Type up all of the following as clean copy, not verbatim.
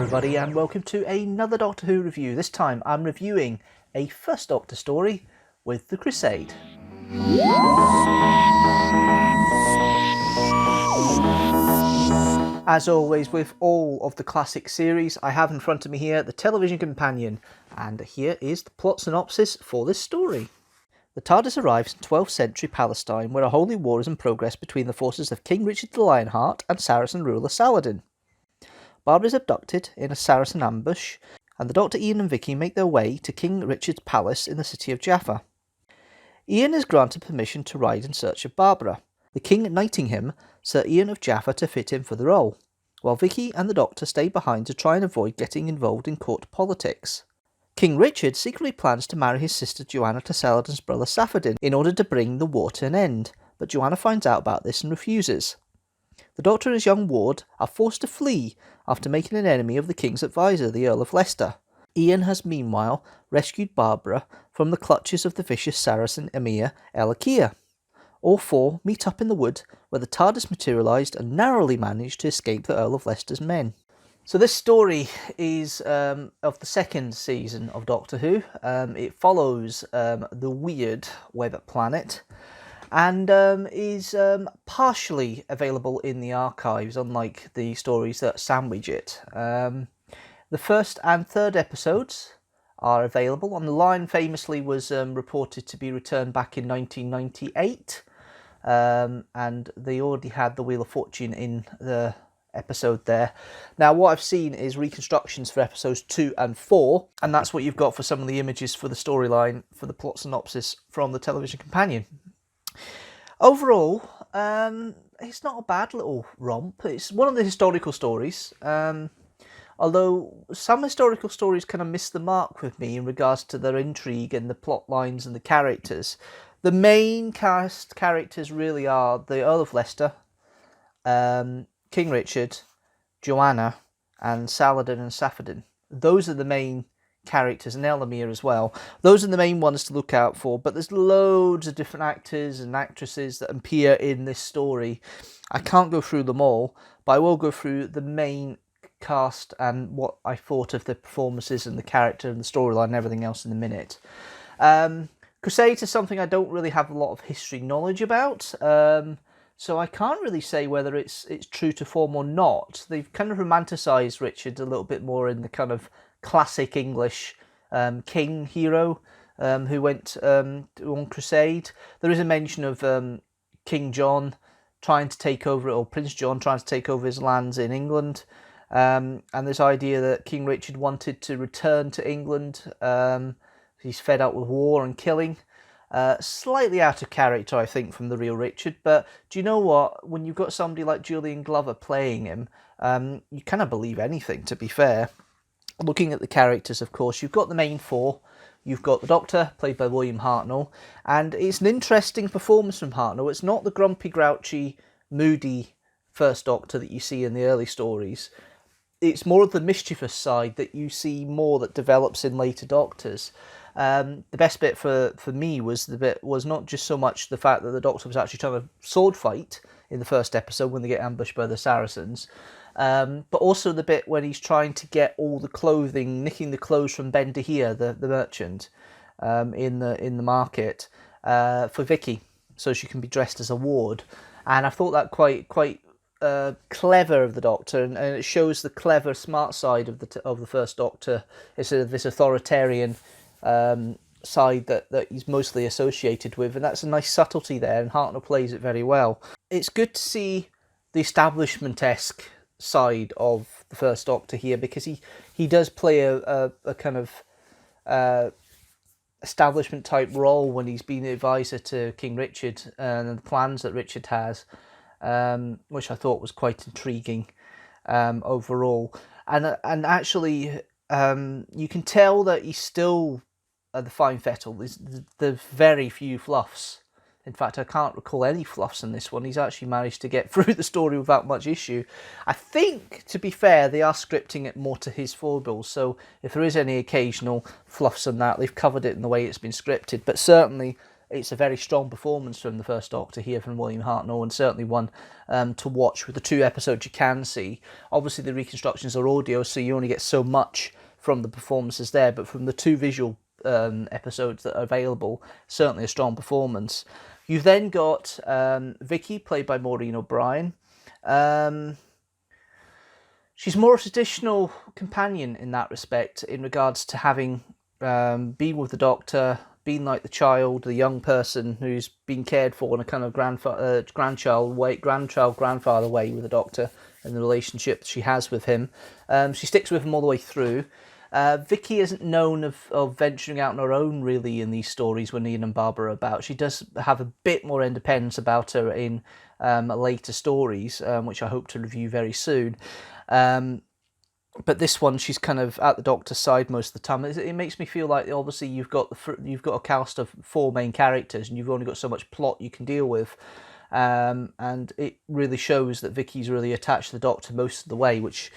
everybody, and welcome to another Doctor Who review. This time I'm reviewing a First Doctor story with the Crusade. As always with all of the classic series, I have in front of me here the television companion, and here is the plot synopsis for this story. The TARDIS arrives in 12th century Palestine, where a holy war is in progress between the forces of King Richard the Lionheart and Saracen ruler Saladin. Barbara is abducted in a Saracen ambush, and the Doctor, Ian and Vicky make their way to King Richard's palace in the city of Jaffa. Ian is granted permission to ride in search of Barbara, the King knighting him Sir Ian of Jaffa to fit in for the role, while Vicky and the Doctor stay behind to try and avoid getting involved in court politics. King Richard secretly plans to marry his sister Joanna to Saladin's brother Safadin in order to bring the war to an end, but Joanna finds out about this and refuses. The Doctor and his young ward are forced to flee after making an enemy of the King's advisor, the Earl of Leicester. Ian has meanwhile rescued Barbara from the clutches of the vicious Saracen Emir El Akia. All four meet up in the wood where the TARDIS materialised and narrowly managed to escape the Earl of Leicester's men. So this story is of the second season of Doctor Who. It follows the weird web planet, and is partially available in the archives, unlike the stories that sandwich it. The first and third episodes are available. On the Line famously was reported to be returned back in 1998, and they already had the Wheel of Fortune in the episode there. Now what I've seen is reconstructions for episodes 2 and 4, and that's what you've got for some of the images for the storyline for the plot synopsis from the television companion. Overall, it's not a bad little romp. It's one of the historical stories, although some historical stories kind of miss the mark with me in regards to their intrigue and the plot lines and the characters. The main cast characters really are the Earl of Leicester, King Richard, Joanna, and Saladin and Safadin. Those are the main characters, and Elamir as well. Those are the main ones to look out for, but there's loads of different actors and actresses that appear in this story. I can't go through them all, but I will go through the main cast and what I thought of the performances and the character and the storyline and everything else in a minute. Crusade is something I don't really have a lot of history knowledge about, so I can't really say whether it's true to form or not. They've kind of romanticised Richard a little bit more in the kind of classic English king hero who went on Crusade. There is a mention of King John trying to take over, or Prince John trying to take over his lands in England, and this idea that King Richard wanted to return to England. He's fed up with war and killing. Slightly out of character, I think, from the real Richard, but do you know what? When you've got somebody like Julian Glover playing him, you kind of believe anything, to be fair. Looking at the characters, of course, you've got the main four. You've got the Doctor, played by William Hartnell, and it's an interesting performance from Hartnell. It's not the grumpy, grouchy, moody First Doctor that you see in the early stories. It's more of the mischievous side that you see more that develops in later Doctors. The best bit for me was not just so much the fact that the Doctor was actually trying to sword fight in the first episode when they get ambushed by the Saracens, but also the bit when he's trying to get all the clothing, nicking the clothes from Ben Dahir, the merchant, in the market, for Vicky, so she can be dressed as a ward. And I thought that quite clever of the Doctor, and it shows the clever, smart side of the First Doctor instead of this authoritarian side that he's mostly associated with, and that's a nice subtlety there, and Hartnell plays it very well. It's good to see the establishment-esque side of the First Doctor here, because he does play a kind of establishment type role when he's been the advisor to King Richard and the plans that Richard has, which I thought was quite intriguing overall. And actually, you can tell that he's still the fine fettle. There's very few fluffs. In fact, I can't recall any fluffs in this one. He's actually managed to get through the story without much issue. I think, to be fair, they are scripting it more to his foibles, so if there is any occasional fluffs in that, they've covered it in the way it's been scripted. But certainly, it's a very strong performance from the First Doctor here from William Hartnell, and certainly one to watch with the 2 episodes you can see. Obviously the reconstructions are audio, so you only get so much from the performances there, but from the 2 visual episodes that are available, certainly a strong performance. You've then got Vicky, played by Maureen O'Brien. She's more a traditional companion in that respect, in regards to having been with the Doctor, being like the child, the young person who's been cared for in a kind of grandfather way with the Doctor, and the relationship she has with him. She sticks with him all the way through. Vicky isn't known of venturing out on her own, really, in these stories when Ian and Barbara are about. She does have a bit more independence about her in later stories, which I hope to review very soon. But this one, she's kind of at the Doctor's side most of the time. It makes me feel like, obviously, you've got a cast of 4 main characters, and you've only got so much plot you can deal with. And it really shows that Vicky's really attached to the Doctor most of the way, which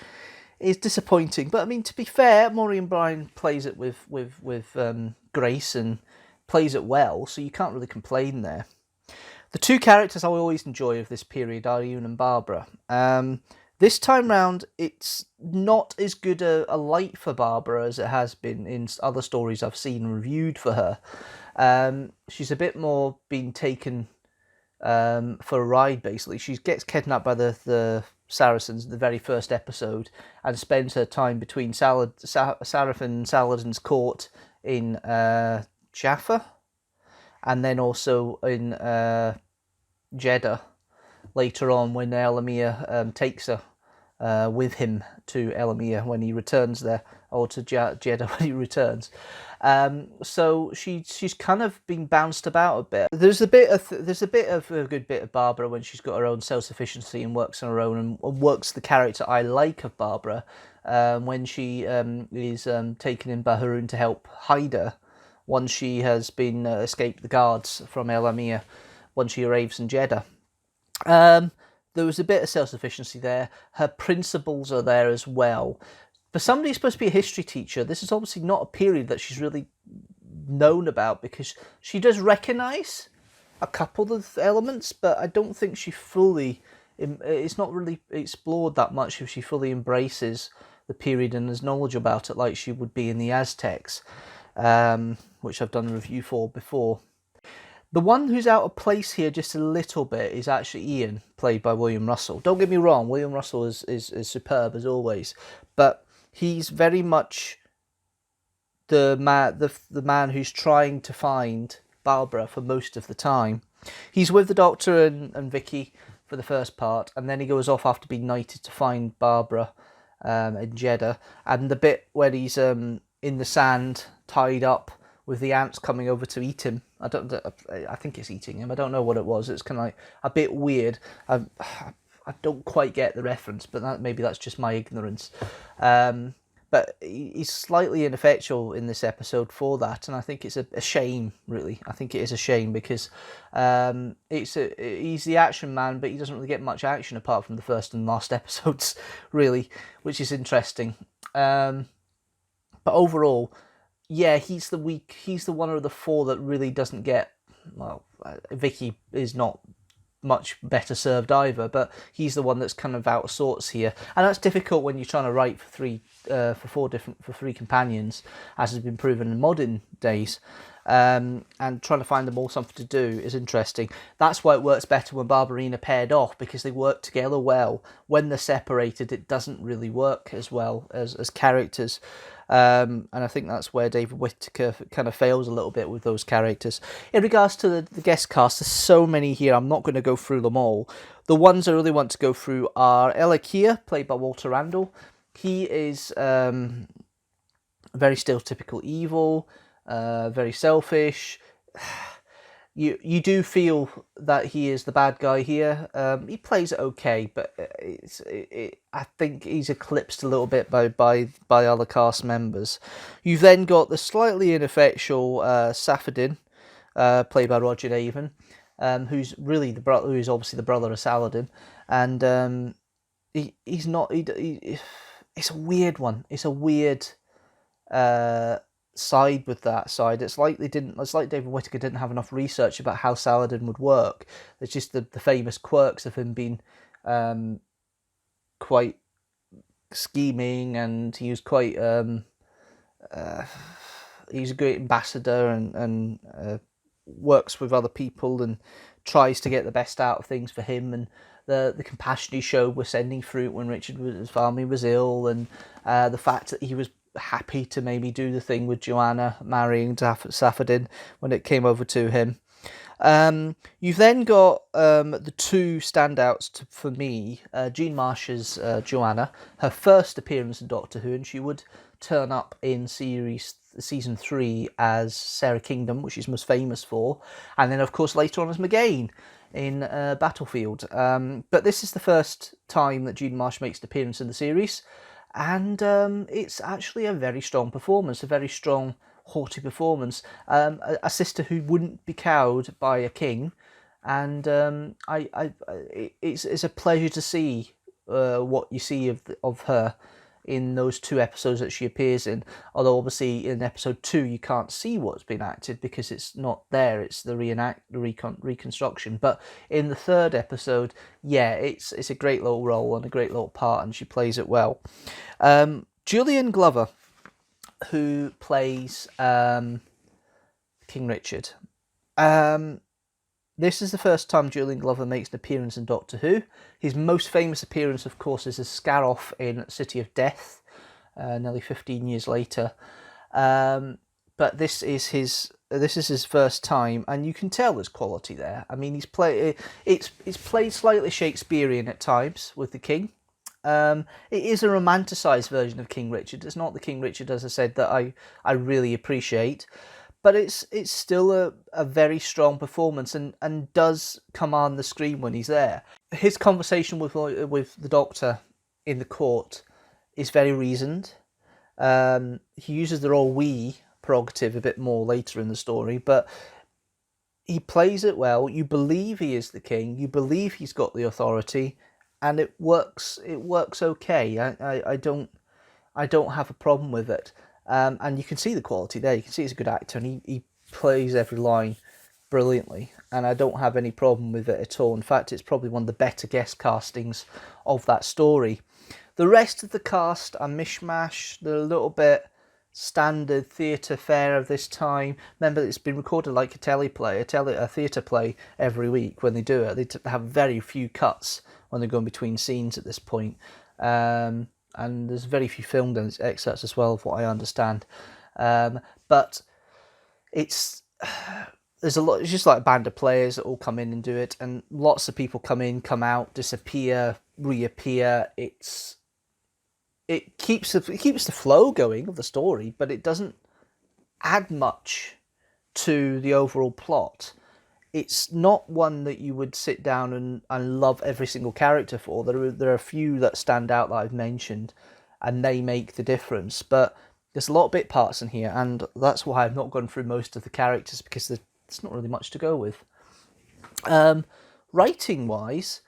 is disappointing. But I mean, to be fair, Maureen O'Brien plays it with grace and plays it well, so you can't really complain there. The 2 characters I always enjoy of this period are Ian and Barbara. This time round, it's not as good a light for Barbara as it has been in other stories I've seen and reviewed for her. She's a bit more being taken for a ride, basically. She gets kidnapped by the Saracens in the very first episode, and spends her time between Sarafin and Saladin's court in Jaffa, and then also in Jeddah later on, when Elamir takes her with him to Elamir when he returns there, or to Jeddah when he returns. So she's kind of been bounced about a bit. There's a bit of a good bit of Barbara when she's got her own self-sufficiency and works on her own, and works the character I like of Barbara when she is taken in by Haroun to help hide her once she has been escaped the guards from El Amir, once she arrives in Jeddah. There was a bit of self-sufficiency there. Her principles are there as well. For somebody who's supposed to be a history teacher, this is obviously not a period that she's really known about, because she does recognise a couple of elements, but I don't think she fully... It's not really explored that much if she fully embraces the period and has knowledge about it like she would be in the Aztecs, which I've done a review for before. The one who's out of place here just a little bit is actually Ian, played by William Russell. Don't get me wrong, William Russell is superb as always, but he's very much the man who's trying to find Barbara for most of the time. He's with the Doctor and Vicky for the first part, and then he goes off after being knighted to find Barbara in Jeddah. And the bit where he's in the sand, tied up, with the ants coming over to eat him. I think it's eating him. I don't know what it was. It's kind of like a bit weird. I don't quite get the reference, but maybe that's just my ignorance. But he's slightly ineffectual in this episode for that, and I think it's a shame, really. I think it is a shame, because he's the action man, but he doesn't really get much action apart from the first and last episodes, really, which is interesting. But overall, yeah, he's the one of the 4 that really doesn't get... Well, Vicky is not much better served either, but he's the one that's kind of out of sorts here, and that's difficult when you're trying to write for 3 companions, as has been proven in modern days, and trying to find them all something to do is interesting. That's why it works better when Barbara and Ian are paired off, because they work together well. When they're separated, it doesn't really work as well as characters. And I think that's where David Whittaker kind of fails a little bit with those characters. In regards to the guest cast, there's so many here, I'm not going to go through them all. The ones I really want to go through are Elakia, played by Walter Randall. He is very stereotypical evil, very selfish. You do feel that he is the bad guy here. He plays it okay, but I think he's eclipsed a little bit by other cast members. You've then got the slightly ineffectual Safadin, played by Roger Avon, who's really the brother, who's obviously the brother of Saladin, and he's not. It's a weird one. It's a weird side with that side. It's like David Whittaker didn't have enough research about how Saladin would work. There's just the famous quirks of him being quite scheming, and he was quite he's a great ambassador and works with other people and tries to get the best out of things for him, and the compassion he showed with sending fruit when his family was ill, and the fact that he was happy to maybe do the thing with Joanna marrying Safadin when it came over to him. You've then got the two standouts for me. Jean Marsh's Joanna, her first appearance in Doctor Who, and she would turn up in season 3 as Sarah Kingdom, which she's most famous for, and then of course later on as M'Gain in Battlefield. But this is the first time that Jean Marsh makes an appearance in the series, and it's actually a very strong performance, a very strong, haughty performance. A sister who wouldn't be cowed by a king, and it's a pleasure to see what you see of her in those 2 episodes that she appears in. Although obviously in episode 2 you can't see what's been acted because it's not there, it's the reconstruction. But in the 3rd episode, yeah, it's a great little role and a great little part, and she plays it well. Julian Glover, who plays King Richard. This is the first time Julian Glover makes an appearance in Doctor Who. His most famous appearance, of course, is as Scaroff in City of Death, nearly 15 years later. But this is his first time, and you can tell there's quality there. I mean, it's played slightly Shakespearean at times with the King. It is a romanticised version of King Richard. It's not the King Richard, as I said, that I really appreciate. But it's still a very strong performance, and does command the screen when he's there. His conversation with the Doctor in the court is very reasoned. He uses the role "we" prerogative a bit more later in the story, but he plays it well. You believe he is the king. You believe he's got the authority, and it works. It works okay. I don't have a problem with it. And you can see the quality there. You can see he's a good actor, and he plays every line brilliantly, and I don't have any problem with it at all. In fact, it's probably one of the better guest castings of that story. The rest of the cast are mishmash. They're a little bit standard theatre fare of this time. Remember, it's been recorded like a theatre play every week. When they do it, they have very few cuts when they're going between scenes at this point. And there's very few filmed excerpts as well, of what I understand. But there's a lot. It's just like a band of players that all come in and do it, and lots of people come in, come out, disappear, reappear. It keeps the flow going of the story, but it doesn't add much to the overall plot. It's not one that you would sit down and love every single character for. There are a few that stand out that I've mentioned, and they make the difference. But there's a lot of bit parts in here, and that's why I've not gone through most of the characters, because there's not really much to go with. Writing-wise,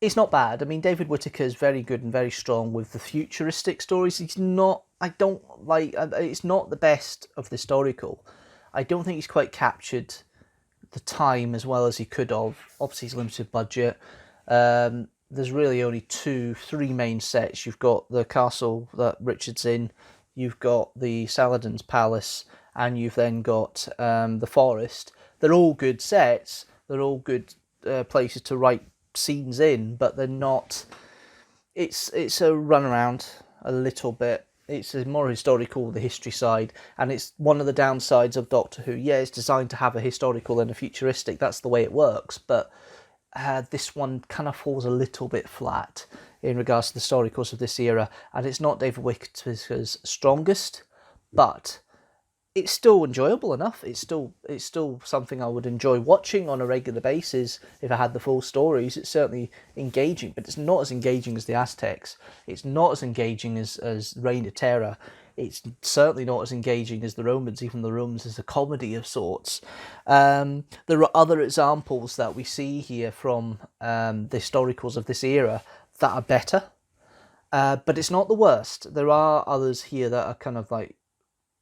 it's not bad. I mean, David Whittaker is very good and very strong with the futuristic stories. It's not the best of the historical. I don't think he's quite captured the time as well as he could have. Obviously, he's limited budget. There's really only 3 main sets. You've got the castle that Richard's in, you've got the Saladin's palace, and you've then got the forest. They're all good sets. They're all good places to write scenes in, but they're not. It's a run around a little bit. It's more historical, the history side, and it's one of the downsides of Doctor Who. Yeah, it's designed to have a historical and a futuristic. That's the way it works, but this one kind of falls a little bit flat in regards to the historicals of this era, and it's not David Whittaker's strongest, but it's still enjoyable enough. It's still something I would enjoy watching on a regular basis if I had the full stories. It's certainly engaging, but it's not as engaging as the Aztecs. It's not as engaging as Reign of Terror. It's certainly not as engaging as the Romans. Even the Romans is a comedy of sorts. There are other examples that we see here from the historicals of this era that are better, but it's not the worst. There are others here that are kind of like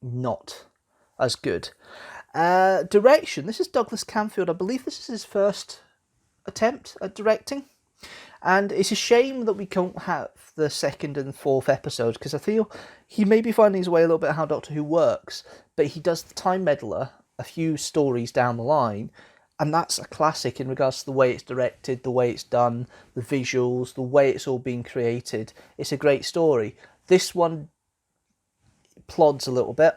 not as good. Direction, this is Douglas Camfield. I believe this is his first attempt at directing. And it's a shame that we can't have the second and fourth episodes, because I feel he may be finding his way a little bit how Doctor Who works, but he does the Time Meddler a few stories down the line, and that's a classic in regards to the way it's directed, the way it's done, the visuals, the way it's all being created. It's a great story. This one plods a little bit.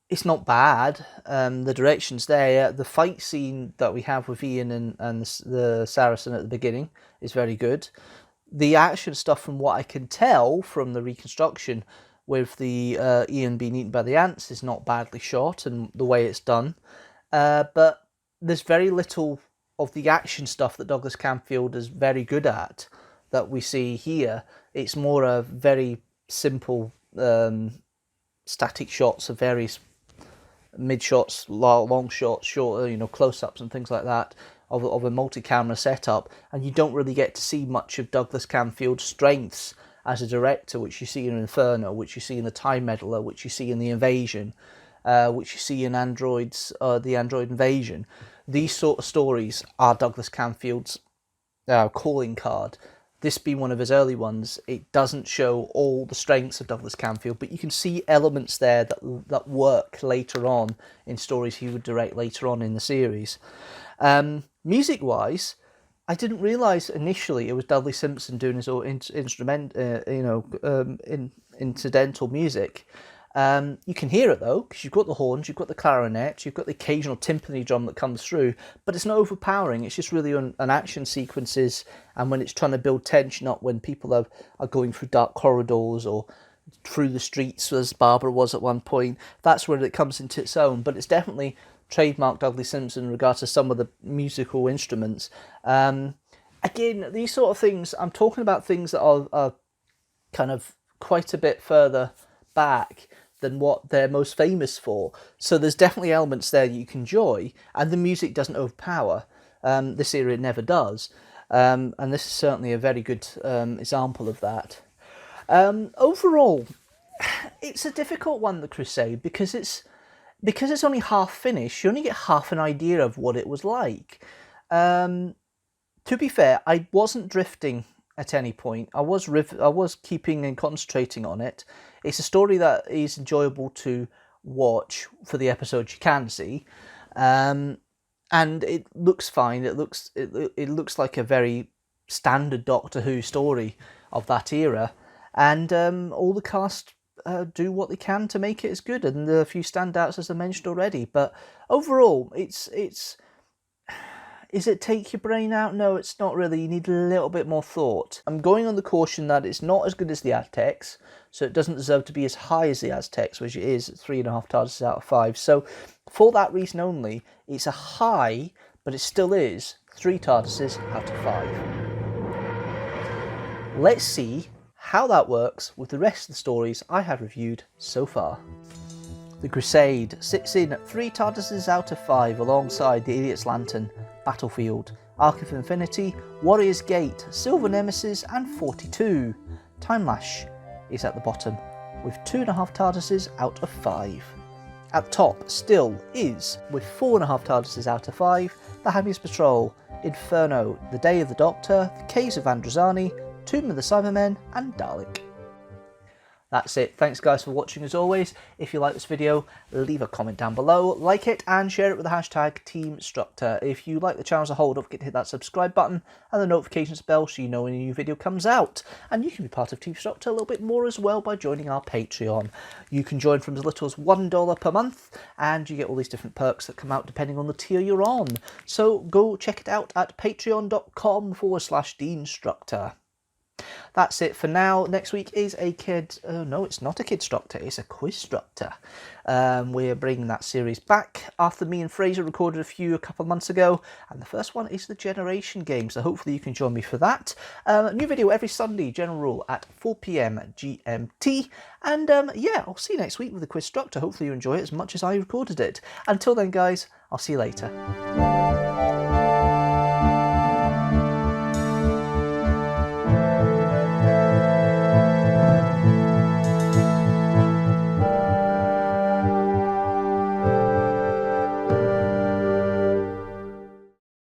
It's not bad. The direction's there. The fight scene that we have with Ian and the Saracen at the beginning is very good. The action stuff, from what I can tell from the reconstruction with the Ian being eaten by the ants, is not badly shot, and the way it's done. But there's very little of the action stuff that Douglas Camfield is very good at that we see here. It's more a very simple static shots of various mid shots, long shots, short, close-ups and things like that of a multi-camera setup, and you don't really get to see much of Douglas Camfield's strengths as a director, which you see in Inferno, which you see in the Time Meddler, which you see in the Invasion, which you see in the Android Invasion. These sort of stories are Douglas Camfield's calling card. This being one of his early ones, it doesn't show all the strengths of Douglas Camfield, but you can see elements there that work later on in stories he would direct later on in the series. Music-wise, I didn't realise initially it was Dudley Simpson doing his own incidental music. You can hear it though, because you've got the horns, you've got the clarinet, you've got the occasional timpani drum that comes through, but it's not overpowering. It's just really on action sequences, and when it's trying to build tension up when people are going through dark corridors or through the streets, as Barbara was at one point. That's where it comes into its own, but it's definitely trademark Dudley Simpson in regards to some of the musical instruments. Again, these sort of things, I'm talking about things that are kind of quite a bit further back than what they're most famous for. So there's definitely elements there you can enjoy, and the music doesn't overpower. This era it never does. And this is certainly a very good example of that. Overall, it's a difficult one, the Crusade, because it's only half finished. You only get half an idea of what it was like. To be fair, I wasn't drifting at any point. I was keeping and concentrating on it. It's a story that is enjoyable to watch for the episodes you can see, and it looks fine. It looks like a very standard Doctor Who story of that era, and all the cast do what they can to make it as good, and there are a few standouts as I mentioned already. But overall, is it take your brain out? No, it's not really. You need a little bit more thought. I'm going on the caution that it's not as good as the Aztecs, so it doesn't deserve to be as high as the Aztecs, which it is 3.5 TARDISes out of 5. So for that reason only, it's a high, but it still is 3 TARDISes out of 5. Let's see how that works with the rest of the stories I have reviewed so far. The Crusade sits in at 3 TARDISes out of 5 alongside the Idiot's Lantern, Battlefield, Arc of Infinity, Warrior's Gate, Silver Nemesis and 42. Time Lash is at the bottom with 2.5 TARDISes out of 5. At the top still is, with 4.5 TARDISes out of 5, The Happiest Patrol, Inferno, The Day of the Doctor, The Caves of Androzani, Tomb of the Cybermen and Dalek. That's it. Thanks guys for watching as always. If you like this video, leave a comment down below, like it and share it with the hashtag teamstructor. If you like the channel as a whole, don't forget to hit that subscribe button and the notifications bell so you know when a new video comes out. And you can be part of Teamstructor a little bit more as well by joining our Patreon. You can join from as little as $1 per month and you get all these different perks that come out depending on the tier you're on. So go check it out at patreon.com/Deanstructor. That's it for now. Next week is a no, it's not a Kidstructor, it's a Quizstructor. We're bringing that series back after me and Fraser recorded a couple of months ago, and the first one is the Generation game, so hopefully you can join me for that. New video every Sunday, general rule, at 4 PM GMT, and yeah, I'll see you next week with the Quizstructor. Hopefully you enjoy it as much as I recorded it. Until then guys, I'll see you later.